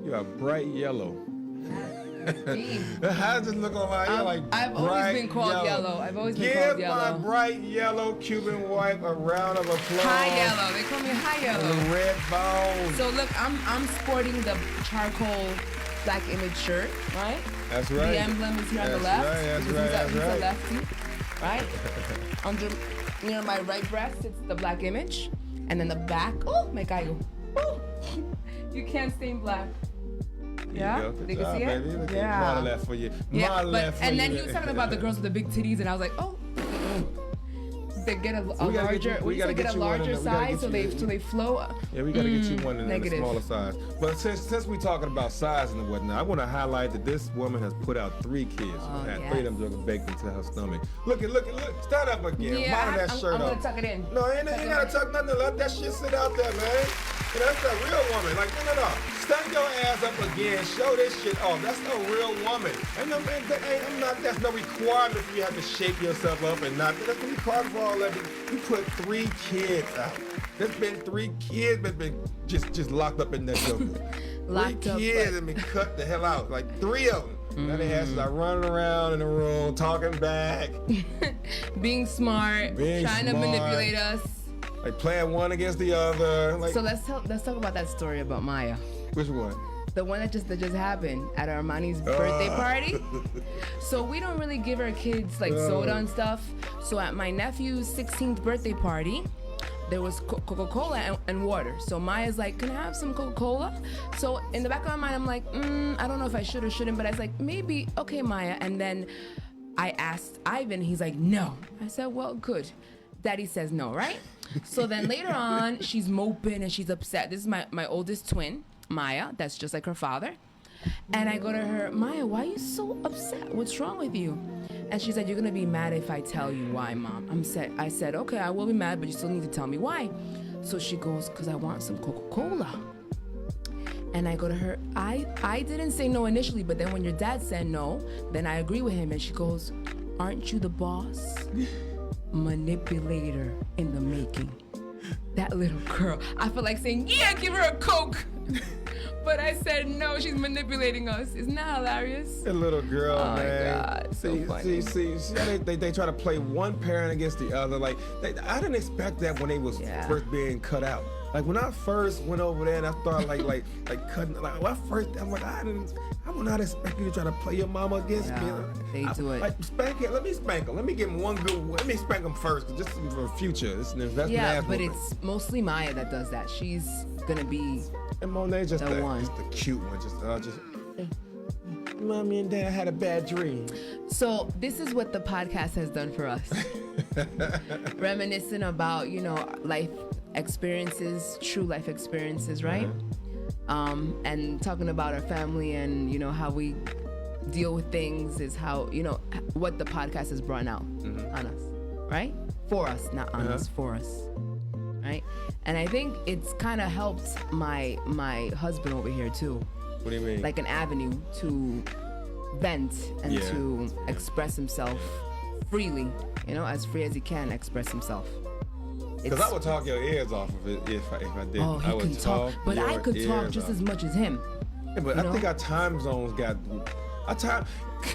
You are bright yellow. Deep. How does this look on my like I've always been called yellow. I've always been called yellow. Give my bright yellow Cuban wife a round of applause. High yellow. They call me high yellow. The red bone. So look, I'm sporting the charcoal black image shirt, right? That's right. The emblem is here on the left. That's He's right. a lefty, right? Under, near my right breast, it's the black image, and then the back. Oh, my gallo. Oh, you can't stain black. Yeah, they can see it. Yeah, model that for you. Yeah, and then he was talking about the girls with the big titties, and I was like, oh, they get a larger. We gotta get a larger size, so they flow. Yeah, we gotta get you one in the smaller size. But since we talking about size and whatnot, I want to highlight that this woman has put out 3 kids. Had 3 of them jokers baked into her stomach. Look! Stand up again. Yeah, Model that shirt I'm up. gonna tuck it in. No, you ain't gotta tuck nothing. Let that shit sit out there, man. That's a real woman. Like, no. Stand your ass up again. Show this shit off. That's no real woman. That's no requirement for you to have to shape yourself up and not. That's no requirement for all that. You put 3 kids out. There's been 3 kids that been just locked up in that joker. 3 kids have been cut the hell out. Like 3 of them. Now their asses are running around in the room, talking back. Being smart. Trying to manipulate us. Like playing one against the other. Like, so let's talk about that story about Maya. Which one? The one that just happened at Armani's birthday party. So we don't really give our kids like soda and stuff. So at my nephew's 16th birthday party, there was Coca-Cola and water. So Maya's like, can I have some Coca-Cola? So in the back of my mind, I'm like, I don't know if I should or shouldn't, but I was like, maybe, okay, Maya. And then I asked Ivan, he's like, no. I said, well, good. Daddy says no, right? So then later on, she's moping and she's upset. This is my oldest twin, Maya. That's just like her father. And I go to her, Maya, why are you so upset? What's wrong with you? And she said, you're going to be mad if I tell you why, Mom. I said, okay, I will be mad, but you still need to tell me why. So she goes, because I want some Coca-Cola. And I go to her, I didn't say no initially, but then when your dad said no, then I agree with him. And she goes, aren't you the boss? Manipulator in the making. That little girl. I feel like saying, yeah, give her a Coke. But I said, no, she's manipulating us. Isn't that hilarious? A little girl, man. Oh, my God. So funny. See, they try to play one parent against the other. Like, I didn't expect that when they was first being cut out. Like, when I first went over there and I started, like cutting, like, when I first, I'm like, I would not expect you to try to play your mama against me. They do it. Like, spank it. Let me spank him. Let me give him one good, let me spank him first, just for the future. It's an investment. Yeah, but it's mostly Maya that does that. She's gonna be and Monet's just the one. Just the cute one. Just Mommy and Dad had a bad dream. So this is what the podcast has done for us. Reminiscing about, life experiences, true life experiences, right? And talking about our family and, how we deal with things is how, what the podcast has brought out on us, right? For us, not on us, for us. Right? And I think it's kind of helped my husband over here too. What do you mean? Like an avenue to vent and to express himself freely, as free as he can express himself. Because I would talk your ears off of it if I did. Oh, he can talk, but I could talk just as much as him. Yeah, but I think our time zones got.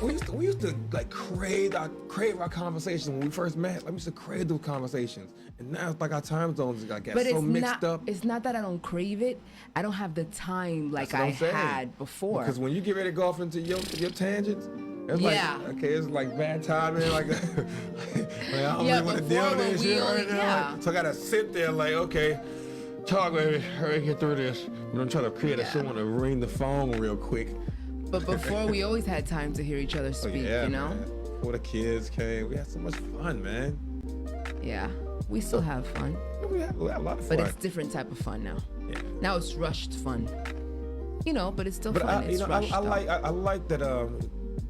We used to like crave our conversations when we first met. Like, we used to crave those conversations, and now it's like our time zones got so mixed up. It's not that I don't crave it. I don't have the time like I had before. Because when you get ready to go off into your tangents, it's like, okay, it's like bad timing. Like, like I don't really want to deal with this shit right now. So I gotta sit there like, okay, talk, baby, hurry, get through this. I'm trying to create a want to ring the phone real quick. But before, we always had time to hear each other speak, Man. Before the kids came, we had so much fun, man. Yeah, we still have fun. We have a lot of fun. But it's different type of fun now. Yeah. Now it's rushed fun. But it's still fun. It's rushed. I like that.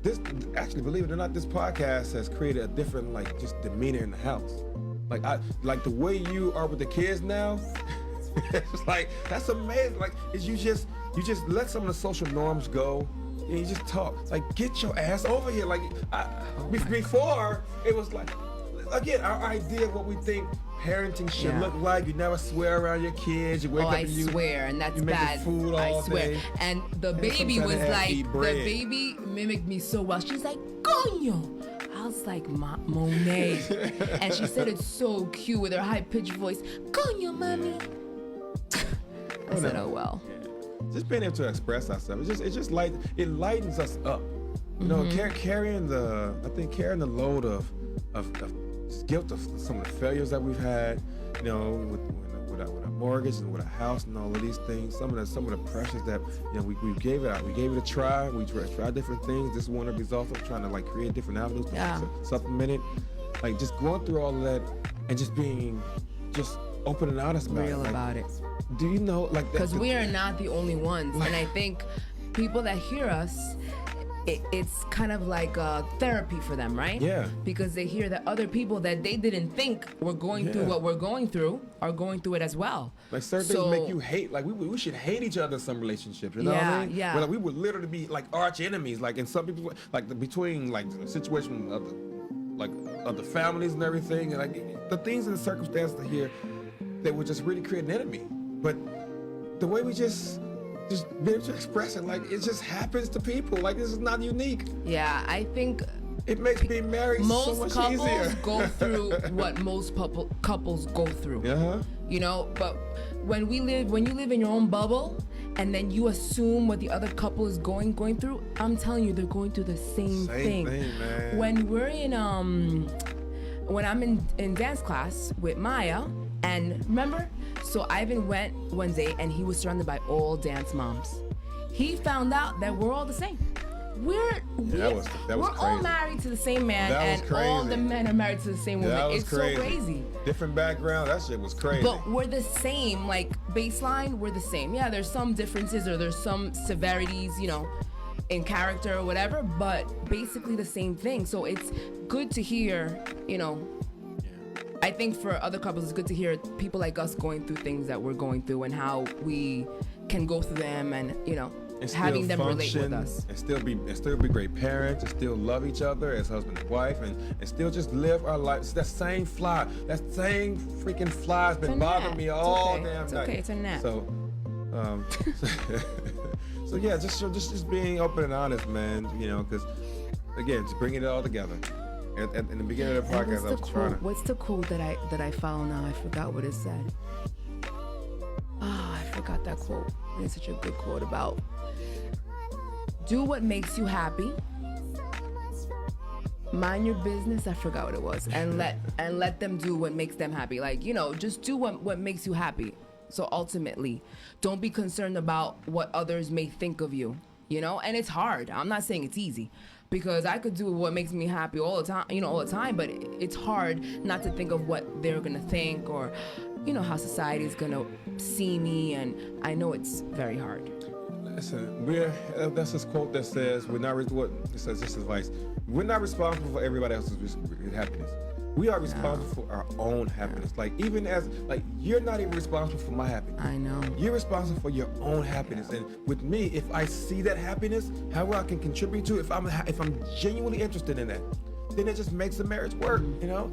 This actually, believe it or not, this podcast has created a different just demeanor in the house. Like the way you are with the kids now. It's like that's amazing. Like you just let some of the social norms go. And you just talk. Like, get your ass over here. Like, before, it was like, again, our idea of what we think parenting should Yeah. look like. You never swear around your kids. You wake up I and you swear, and that's you make bad. food all I swear. day. And the And baby sometimes was they have to like, eat the bread. baby mimicked me so well. She's like, coño. I was like, Monet. And she said it so cute with her high-pitched voice. Coño, mommy. I said, oh, well. Yeah. Just being able to express ourselves. It lightens us up. You know, carrying the load of guilt of some of the failures that we've had, you know, with our mortgage and with our house and all of these things. Some of the pressures that, you know, we gave it out. We gave it a try. We tried different things. This is one of the results of trying to like create different avenues to supplement it. Like just going through all of that and just being open and honest about Real it. Like, about it. do you know, like, Because we are not the only ones. And I think people that hear us, it's kind of like therapy for them, right? Yeah. Because they hear that other people that they didn't think were going through what we're going through are going through it as well. Like certain things make you hate. Like we should hate each other in some relationships. You know what I mean? Yeah. Where, like, we would literally be like arch enemies. Like in some people, like between like the situation of the families and everything, and like the things and the circumstances here that would just really create an enemy. But the way we just be able to express it, like it just happens to people. Like this is not unique. Yeah, I think It makes being married so much couples easier. go through what most couples go through. You know, but when you live in your own bubble and then you assume what the other couple is going through, I'm telling you, they're going through the same thing. Man. When we're in when I'm in dance class with Maya, and remember, so Ivan went one day and he was surrounded by all dance moms. He found out that we're all the same. We're all crazy. married to the same man, That was and crazy. all the men are married to the same woman. That was It's so crazy. Different background. That shit was crazy. But we're the same, like baseline, we're the same. Yeah, there's some differences or there's some severities, you know, in character or whatever, but basically the same thing. So it's good to hear, you know, I think for other couples it's good to hear people like us going through things that we're going through and how we can go through them and, you know, and having them relate function, with us. and still be great parents, and still love each other as husband and wife, and still just live our lives. That same freaking fly has been bothering me all damn night. It's okay, it's a gnat. So, so yeah, just being open and honest, man. You know, because again, just bringing it all together. In the beginning of the podcast, I was trying to. What's the quote that I found now? I forgot what it said. I forgot that quote. It's such a good quote about do what makes you happy. Mind your business. I forgot what it was. And let them do what makes them happy. Like, you know, just do what makes you happy. So ultimately, don't be concerned about what others may think of you. You know, and it's hard. I'm not saying it's easy, because I could do what makes me happy all the time, but it's hard not to think of what they're gonna think or, you know, how society's gonna see me, and I know it's very hard. Listen, that's this quote that says it says this advice: we're not responsible for everybody else's happiness. We are responsible for our own happiness. Like even you're not even responsible for my happiness. I know. You're responsible for your own happiness. And with me, if I see that happiness, how I can contribute to it, if I'm genuinely interested in that, then it just makes the marriage work, you know?